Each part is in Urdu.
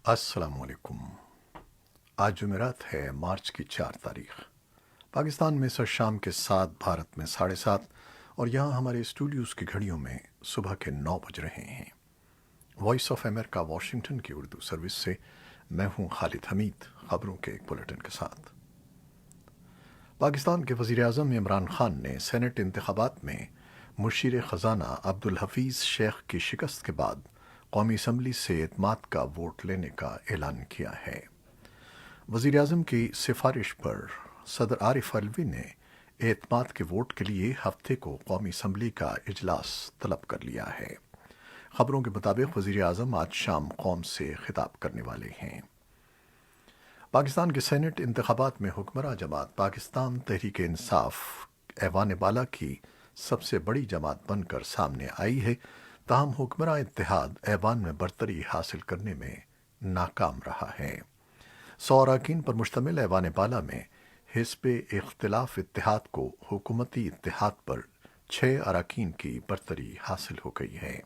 السلام علیکم۔ آج جمعرات ہے، مارچ کی 4 تاریخ۔ پاکستان میں سر شام کے 7، بھارت میں 7:30، اور یہاں ہمارے اسٹوڈیوز کی گھڑیوں میں صبح کے 9 بج رہے ہیں۔ وائس آف امریکہ واشنگٹن کی اردو سروس سے میں ہوں خالد حمید، خبروں کے ایک بلیٹن کے ساتھ۔ پاکستان کے وزیر اعظم عمران خان نے سینٹ انتخابات میں مشیر خزانہ عبدالحفیظ شیخ کی شکست کے بعد قومی اسمبلی سے اعتماد کا ووٹ لینے کا اعلان کیا ہے۔ وزیر اعظم کی سفارش پر صدر عارف علوی نے اعتماد کے ووٹ کے لیے ہفتے کو قومی اسمبلی کا اجلاس طلب کر لیا ہے۔ خبروں کے مطابق وزیر اعظم آج شام قوم سے خطاب کرنے والے ہیں۔ پاکستان کے سینٹ انتخابات میں حکمراں جماعت پاکستان تحریک انصاف ایوان بالا کی سب سے بڑی جماعت بن کر سامنے آئی ہے، تاہم حکمراں اتحاد ایوان میں برتری حاصل کرنے میں ناکام رہا ہے۔ 100 اراکین پر مشتمل ایوان بالا میں حزب اختلاف اتحاد کو حکومتی اتحاد پر 6 اراکین کی برتری حاصل ہو گئی ہے۔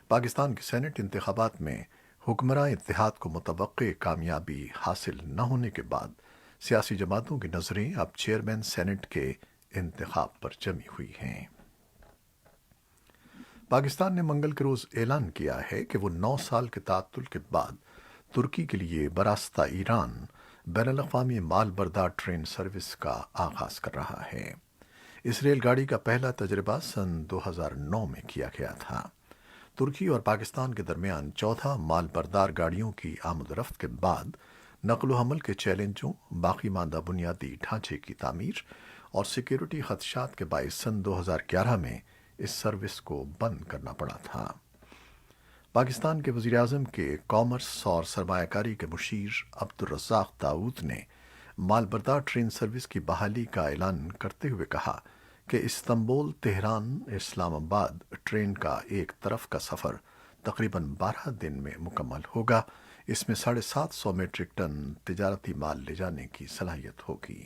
پاکستان کے سینٹ انتخابات میں حکمراں اتحاد کو متوقع کامیابی حاصل نہ ہونے کے بعد سیاسی جماعتوں کی نظریں اب چیئرمین سینٹ کے انتخاب پر جمی ہوئی ہیں۔ پاکستان نے منگل کے روز اعلان کیا ہے کہ وہ 9 سال کے تعطل کے بعد ترکی کے لیے براستہ ایران بین الاقوامی مال بردار ٹرین سروس کا آغاز کر رہا ہے۔ اس ریل گاڑی کا پہلا تجربہ سن 2009 میں کیا گیا تھا۔ ترکی اور پاکستان کے درمیان 14 مال بردار گاڑیوں کی آمد و رفت کے بعد نقل و حمل کے چیلنجوں، باقی ماندہ بنیادی ڈھانچے کی تعمیر اور سیکیورٹی خدشات کے باعث سن 2011 میں اس سروس کو بند کرنا پڑا تھا۔ پاکستان کے وزیر اعظم کے کامرس اور سرمایہ کاری کے مشیر عبدالرزاق داؤد نے مال بردار ٹرین سروس کی بحالی کا اعلان کرتے ہوئے کہا کہ استنبول تہران اسلام آباد ٹرین کا ایک طرف کا سفر تقریباً 12 دن میں مکمل ہوگا۔ اس میں 750 میٹرک ٹن تجارتی مال لے جانے کی صلاحیت ہوگی۔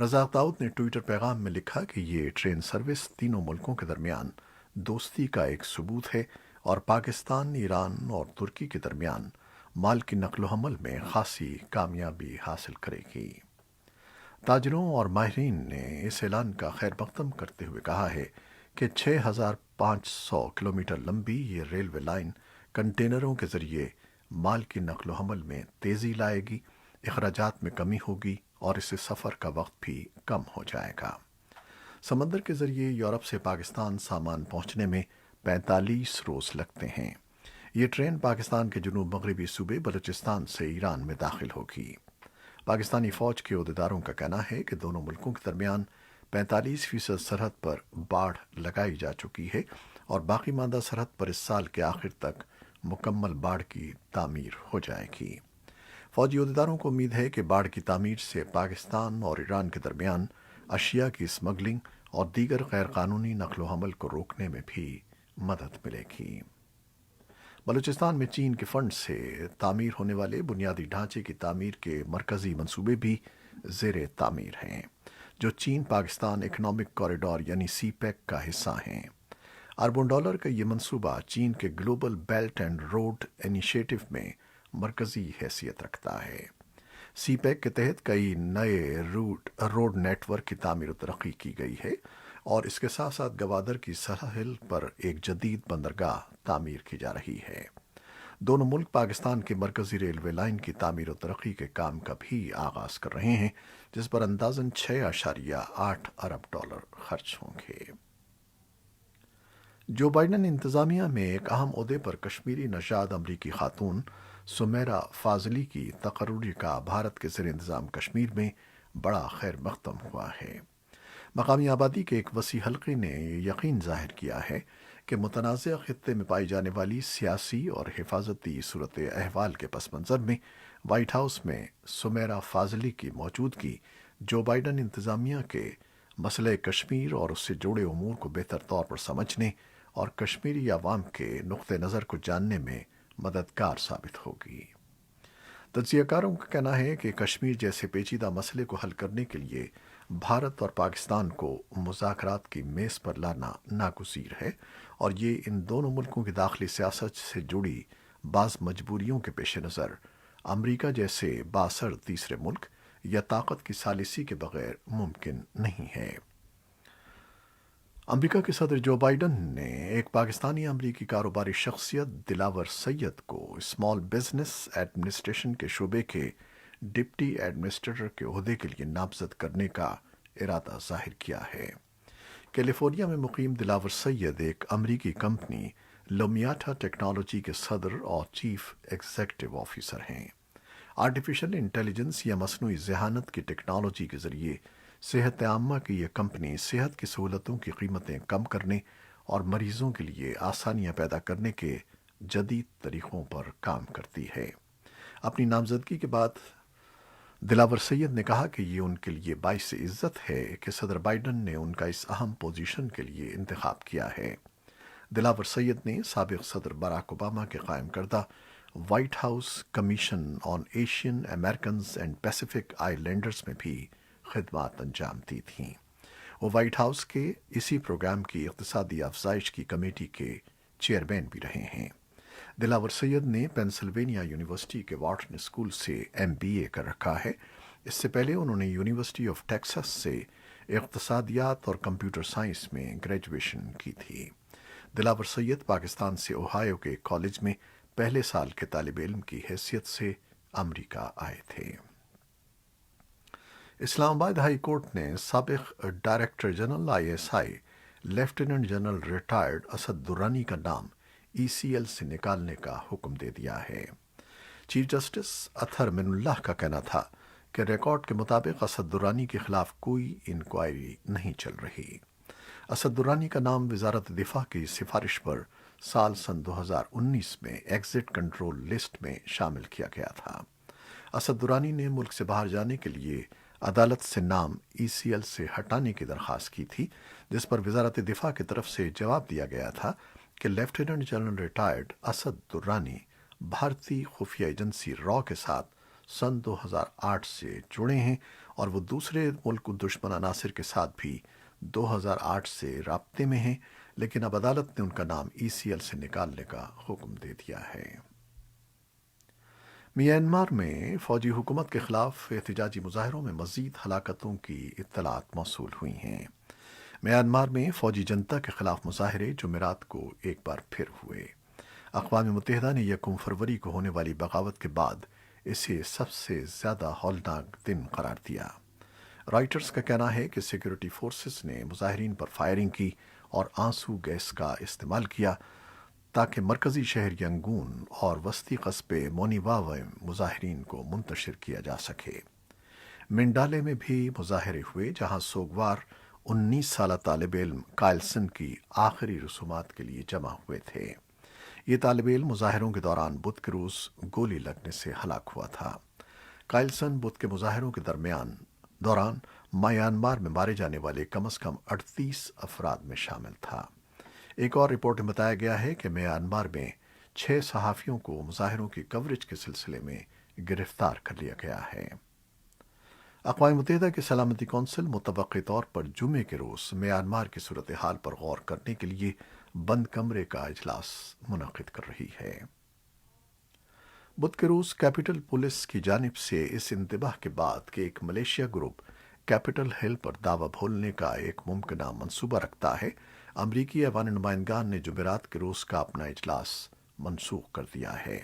رزاق داؤد نے ٹوئٹر پیغام میں لکھا کہ یہ ٹرین سروس تینوں ملکوں کے درمیان دوستی کا ایک ثبوت ہے اور پاکستان، ایران اور ترکی کے درمیان مال کی نقل و حمل میں خاصی کامیابی حاصل کرے گی۔ تاجروں اور ماہرین نے اس اعلان کا خیر مقدم کرتے ہوئے کہا ہے کہ 6500 کلومیٹر لمبی یہ ریلوے لائن کنٹینروں کے ذریعے مال کی نقل و حمل میں تیزی لائے گی، اخراجات میں کمی ہوگی اور اس سے سفر کا وقت بھی کم ہو جائے گا۔ سمندر کے ذریعے یورپ سے پاکستان سامان پہنچنے میں 45 روز لگتے ہیں۔ یہ ٹرین پاکستان کے جنوب مغربی صوبے بلوچستان سے ایران میں داخل ہوگی۔ پاکستانی فوج کے عہدیداروں کا کہنا ہے کہ دونوں ملکوں کے درمیان 45% سرحد پر باڑھ لگائی جا چکی ہے اور باقی ماندہ سرحد پر اس سال کے آخر تک مکمل باڑھ کی تعمیر ہو جائے گی۔ فوجی عہدیداروں کو امید ہے کہ باڑھ کی تعمیر سے پاکستان اور ایران کے درمیان اشیاء کی اسمگلنگ اور دیگر غیر قانونی نقل و حمل کو روکنے میں بھی مدد ملے گی۔ بلوچستان میں چین کے فنڈ سے تعمیر ہونے والے بنیادی ڈھانچے کی تعمیر کے مرکزی منصوبے بھی زیر تعمیر ہیں، جو چین پاکستان اکنامک کوریڈور یعنی سی پیک کا حصہ ہیں۔ اربوں ڈالر کا یہ منصوبہ چین کے global belt and road initiative میں مرکزی حیثیت رکھتا ہے۔ سی پیک کے تحت کئی نئے روڈ نیٹ ورک کی تعمیر و ترقی کی گئی ہے اور اس کے ساتھ ساتھ گوادر کی ساحل پر ایک جدید بندرگاہ تعمیر کی جا رہی ہے۔ دونوں ملک پاکستان کی مرکزی ریلوے لائن کی تعمیر و ترقی کے کام کا بھی آغاز کر رہے ہیں، جس پر اندازاً 6.8 ارب ڈالر خرچ ہوں گے۔ جو بائیڈن انتظامیہ میں ایک اہم عہدے پر کشمیری نژاد امریکی خاتون سمیرا فاضلی کی تقرری کا بھارت کے زیر انتظام کشمیر میں بڑا خیر مقدم ہوا ہے۔ مقامی آبادی کے ایک وسیع حلقے نے یہ یقین ظاہر کیا ہے کہ متنازع خطے میں پائی جانے والی سیاسی اور حفاظتی صورت احوال کے پس منظر میں وائٹ ہاؤس میں سمیرا فاضلی کی موجودگی جو بائیڈن انتظامیہ کے مسئلہ کشمیر اور اس سے جڑے امور کو بہتر طور پر سمجھنے اور کشمیری عوام کے نقطہ نظر کو جاننے میں مددگار ثابت ہوگی۔ تجزیہ کاروں کا کہنا ہے کہ کشمیر جیسے پیچیدہ مسئلے کو حل کرنے کے لیے بھارت اور پاکستان کو مذاکرات کی میز پر لانا ناگزیر ہے اور یہ ان دونوں ملکوں کی داخلی سیاست سے جڑی بعض مجبوریوں کے پیش نظر امریکہ جیسے بااثر تیسرے ملک یا طاقت کی ثالثی کے بغیر ممکن نہیں ہے۔ امریکہ کے صدر جو بائیڈن نے ایک پاکستانی امریکی کاروباری شخصیت دلاور سید کو اسمال بزنس ایڈمنسٹریشن کے شعبے کے ڈپٹی ایڈمنسٹریٹر کے عہدے کے لیے نامزد کرنے کا ارادہ ظاہر کیا ہے۔ کیلیفورنیا میں مقیم دلاور سید ایک امریکی کمپنی لومیاٹا ٹیکنالوجی کے صدر اور چیف ایگزیکٹو آفیسر ہیں۔ آرٹیفیشل انٹیلیجنس یا مصنوعی ذہانت کی ٹیکنالوجی کے ذریعے صحت عامہ کی یہ کمپنی صحت کی سہولتوں کی قیمتیں کم کرنے اور مریضوں کے لیے آسانیاں پیدا کرنے کے جدید طریقوں پر کام کرتی ہے۔ اپنی نامزدگی کے بعد دلاور سید نے کہا کہ یہ ان کے لیے باعث عزت ہے کہ صدر بائیڈن نے ان کا اس اہم پوزیشن کے لیے انتخاب کیا ہے۔ دلاور سید نے سابق صدر باراک اوباما کے قائم کردہ white house commission on Asian Americans and Pacific I landers میں بھی خدمات انجام دی تھیں۔ وہ وائٹ ہاؤس کے اسی پروگرام کی اقتصادی افزائش کی کمیٹی کے چیئرمین بھی رہے ہیں۔ دلاور سید نے پینسلوینیا یونیورسٹی کے واٹن اسکول سے MBA کر رکھا ہے۔ اس سے پہلے انہوں نے یونیورسٹی آف ٹیکساس سے اقتصادیات اور کمپیوٹر سائنس میں گریجویشن کی تھی۔ دلاور سید پاکستان سے اوہایو کے کالج میں پہلے سال کے طالب علم کی حیثیت سے امریکہ آئے تھے۔ اسلام آباد ہائی کورٹ نے سابق director general ISI lieutenant general retired Asad Durrani کا نام ECL سے نکالنے کا حکم دے دیا ہے۔ چیف جسٹس اطہر من اللہ کا کہنا تھا کہ ریکارڈ کے مطابق اسد درانی کے خلاف کوئی انکوائری نہیں چل رہی۔ اسد درانی کا نام وزارت دفاع کی سفارش پر سال سن 2019 میں ایگزٹ کنٹرول لسٹ میں شامل کیا گیا تھا۔ اسد درانی نے ملک سے باہر جانے کے لیے عدالت سے نام ECL سے ہٹانے کی درخواست کی تھی، جس پر وزارت دفاع کی طرف سے جواب دیا گیا تھا کہ lieutenant general retired Asad Durrani بھارتی خفیہ ایجنسی را کے ساتھ سن 2008 سے جڑے ہیں اور وہ دوسرے ملک دشمن عناصر کے ساتھ بھی 2008 سے رابطے میں ہیں، لیکن اب عدالت نے ان کا نام ECL سے نکالنے کا حکم دے دیا ہے۔ میانمار میں فوجی حکومت کے خلاف احتجاجی مظاہروں میں مزید ہلاکتوں کی اطلاعات موصول ہوئی ہیں۔ میانمار میں فوجی جنتا کے خلاف مظاہرے جمعرات کو ایک بار پھر ہوئے۔ اقوام متحدہ نے 1 فروری کو ہونے والی بغاوت کے بعد اسے سب سے زیادہ ہولناک دن قرار دیا۔ رائٹرز کا کہنا ہے کہ سیکورٹی فورسز نے مظاہرین پر فائرنگ کی اور آنسو گیس کا استعمال کیا تاکہ مرکزی شہر ینگون اور وسطی قصبے مونیواو میں مظاہرین کو منتشر کیا جا سکے۔ منڈالے میں بھی مظاہرے ہوئے، جہاں سوگوار 19 سالہ طالب علم کائلسن کی آخری رسومات کے لیے جمع ہوئے تھے۔ یہ طالب علم مظاہروں کے دوران بدھ کے روز گولی لگنے سے ہلاک ہوا تھا۔ کائلسن بدھ کے مظاہروں کے دوران میانمار میں مارے جانے والے کم از کم 38 افراد میں شامل تھا۔ ایک اور رپورٹ میں بتایا گیا ہے کہ میانمار میں 6 صحافیوں کو مظاہروں کی کوریج کے سلسلے میں گرفتار کر لیا گیا ہے۔ اقوام متحدہ کی سلامتی کونسل متوقع طور پر جمعے کے روز میانمار کی صورتحال پر غور کرنے کے لیے بند کمرے کا اجلاس منعقد کر رہی ہے۔ بدھ کے روز کیپٹل پولیس کی جانب سے اس انتباہ کے بعد کہ ایک ملیشیا گروپ کیپٹل ہل پر دعوی بولنے کا ایک ممکنہ منصوبہ رکھتا ہے، امریکی ایوان نمائندگان نے جمعرات کے روز کا اپنا اجلاس منسوخ کر دیا ہے۔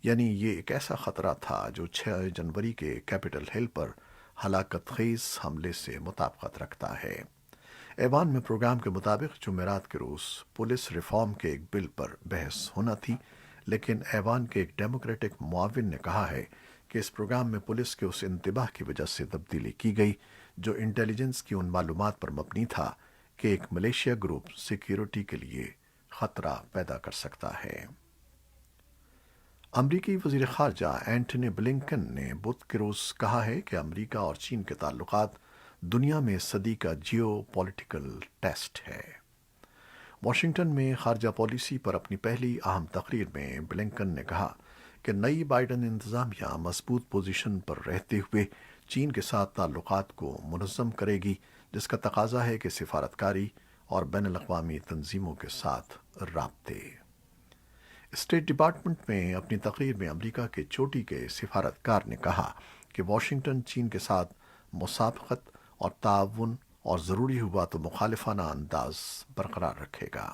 یعنی یہ ایک ایسا خطرہ تھا جو 6 جنوری کے کیپٹل ہل پر ہلاکت خیز حملے سے مطابقت رکھتا ہے۔ ایوان میں پروگرام کے مطابق جمعرات کے روز پولیس ریفارم کے ایک بل پر بحث ہونا تھی، لیکن ایوان کے ایک ڈیموکریٹک معاون نے کہا ہے کہ اس پروگرام میں پولیس کے اس انتباہ کی وجہ سے تبدیلی کی گئی جو انٹیلیجنس کی ان معلومات پر مبنی تھا کہ ایک ملیشیا گروپ سیکیورٹی کے لیے خطرہ پیدا کر سکتا ہے۔ امریکی وزیر خارجہ اینٹونی بلنکن نے بدھ کے روز کہا ہے کہ امریکہ اور چین کے تعلقات دنیا میں صدی کا جیو پولیٹیکل ٹیسٹ ہے۔ واشنگٹن میں خارجہ پالیسی پر اپنی پہلی اہم تقریر میں بلنکن نے کہا کہ نئی بائیڈن انتظامیہ مضبوط پوزیشن پر رہتے ہوئے چین کے ساتھ تعلقات کو منظم کرے گی، جس کا تقاضا ہے کہ سفارتکاری اور بین الاقوامی تنظیموں کے ساتھ رابطے۔ اسٹیٹ ڈپارٹمنٹ میں اپنی تقریر میں امریکہ کے چوٹی کے سفارتکار نے کہا کہ واشنگٹن چین کے ساتھ مسابقت اور تعاون اور ضروری ہوا تو مخالفانہ انداز برقرار رکھے گا۔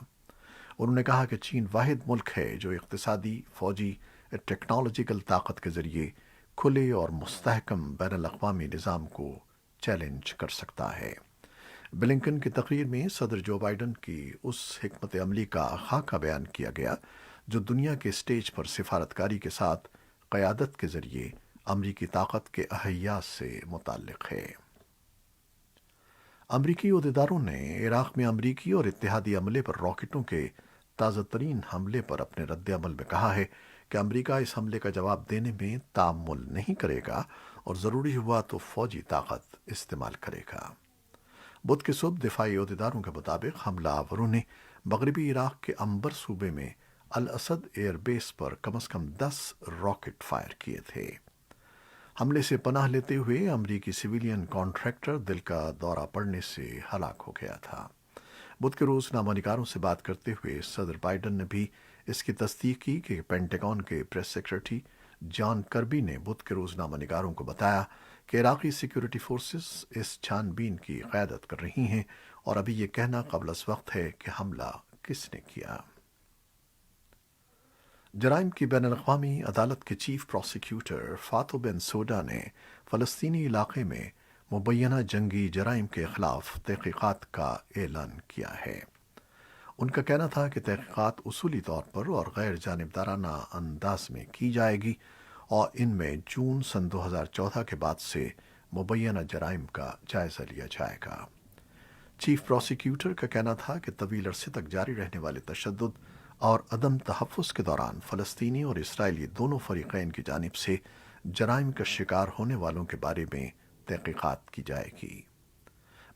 انہوں نے کہا کہ چین واحد ملک ہے جو اقتصادی، فوجی، ٹیکنالوجیکل طاقت کے ذریعے کھلے اور مستحکم بین الاقوامی نظام کو چیلنج کر سکتا ہے۔ بلنکن کی تقریر میں صدر جو بائیڈن کی اس حکمت عملی کا خاکہ بیان کیا گیا جو دنیا کے اسٹیج پر سفارتکاری کے ساتھ قیادت کے ذریعے امریکی طاقت کے احیا سے متعلق ہے۔ امریکی عہدیداروں نے عراق میں امریکی اور اتحادی عملے پر راکٹوں کے تازہ ترین حملے پر اپنے رد عمل میں کہا ہے کہ امریکہ اس حملے کا جواب دینے میں تعامل نہیں کرے گا اور ضروری ہوا تو فوجی طاقت استعمال کرے گا۔ بدھ کی صبح دفاعی عہدیداروں کے مطابق حملہ آوروں نے مغربی عراق کے عنبر صوبے میں الاسد ایئر بیس پر کم از کم 10 راکٹ فائر کیے تھے۔ حملے سے پناہ لیتے ہوئے امریکی سویلین کانٹریکٹر دل کا دورہ پڑنے سے ہلاک ہو گیا تھا۔ بدھ کے روز نامہ نگاروں سے بات کرتے ہوئے صدر بائیڈن نے بھی اس کی تصدیق کی کہ پینٹاگن کے پریس سیکرٹری جان کربی نے بدھ کے روز نامہ نگاروں کو بتایا کہ عراقی سیکیورٹی فورسز اس چھان بین کی قیادت کر رہی ہیں اور ابھی یہ کہنا قبل از وقت ہے کہ حملہ کس نے کیا۔ جرائم کی بین الاقوامی عدالت کے چیف پروسیکیوٹر فاتو بن سوڈا نے فلسطینی علاقے میں مبینہ جنگی جرائم کے خلاف تحقیقات کا اعلان کیا ہے۔ ان کا کہنا تھا کہ تحقیقات اصولی طور پر اور غیر جانبدارانہ انداز میں کی جائے گی اور ان میں جون سن 2014 کے بعد سے مبینہ جرائم کا جائزہ لیا جائے گا۔ چیف پروسیکیوٹر کا کہنا تھا کہ طویل عرصے تک جاری رہنے والے تشدد اور عدم تحفظ کے دوران فلسطینی اور اسرائیلی دونوں فریقین کی جانب سے جرائم کا شکار ہونے والوں کے بارے میں تحقیقات کی جائے گی۔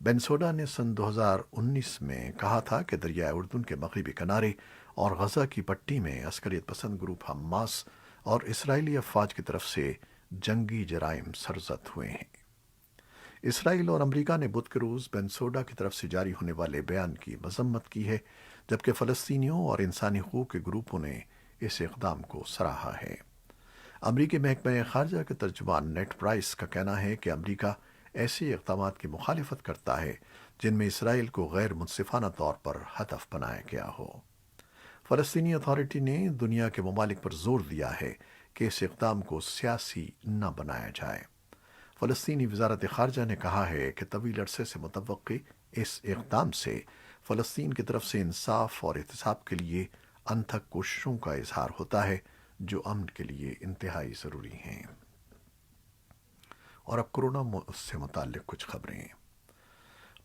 بنسوڈا نے سن 2019 میں کہا تھا کہ دریائے اردن کے مغربی کنارے اور غزہ کی پٹی میں عسکریت پسند گروپ حماس اور اسرائیلی افواج کی طرف سے جنگی جرائم سرزد ہوئے ہیں۔ اسرائیل اور امریکہ نے بدھ کے روز بنسوڈا کی طرف سے جاری ہونے والے بیان کی مذمت کی ہے، جبکہ فلسطینیوں اور انسانی حقوق کے گروپوں نے اس اقدام کو سراہا ہے۔ امریکی محکمہ خارجہ کے ترجمان نیٹ پرائس کا کہنا ہے کہ امریکہ ایسے اقدامات کی مخالفت کرتا ہے جن میں اسرائیل کو غیر منصفانہ طور پر ہدف بنایا گیا ہو۔ فلسطینی اتھارٹی نے دنیا کے ممالک پر زور دیا ہے کہ اس اقدام کو سیاسی نہ بنایا جائے۔ فلسطینی وزارت خارجہ نے کہا ہے کہ طویل عرصے سے متوقع اس اقدام سے فلسطین کی طرف سے انصاف اور احتساب کے لیے انتھک کوششوں کا اظہار ہوتا ہے جو امن کے لیے انتہائی ضروری ہیں۔ اور اب کورونا سے متعلق کچھ خبریں۔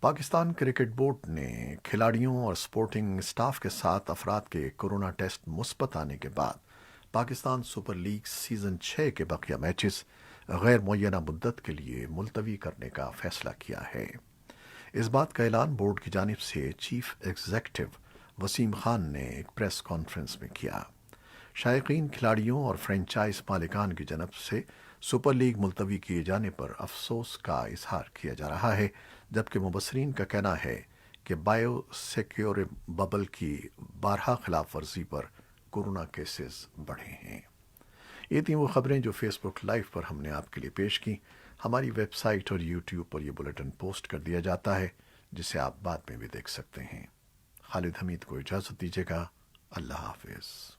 پاکستان کرکٹ بورڈ نے کھلاڑیوں اور سپورٹنگ اسٹاف کے 7 افراد کے کورونا ٹیسٹ مثبت آنے کے بعد پاکستان سپر لیگ سیزن 6 کے بقیہ میچز غیر معینہ مدت کے لیے ملتوی کرنے کا فیصلہ کیا ہے۔ اس بات کا اعلان بورڈ کی جانب سے چیف ایگزیکٹو وسیم خان نے ایک پریس کانفرنس میں کیا۔ شائقین، کھلاڑیوں اور فرنچائز مالکان کی جانب سے سپر لیگ ملتوی کیے جانے پر افسوس کا اظہار کیا جا رہا ہے، جبکہ مبصرین کا کہنا ہے کہ بائیو سیکیور ببل کی بارہا خلاف ورزی پر کورونا کیسز بڑھے ہیں۔ یہ تھیں وہ خبریں جو فیس بک لائیو پر ہم نے آپ کے لیے پیش کی۔ ہماری ویب سائٹ اور یوٹیوب پر یہ بلیٹن پوسٹ کر دیا جاتا ہے جسے آپ بعد میں بھی دیکھ سکتے ہیں۔ خالد حمید کو اجازت دیجیے گا۔ اللہ حافظ۔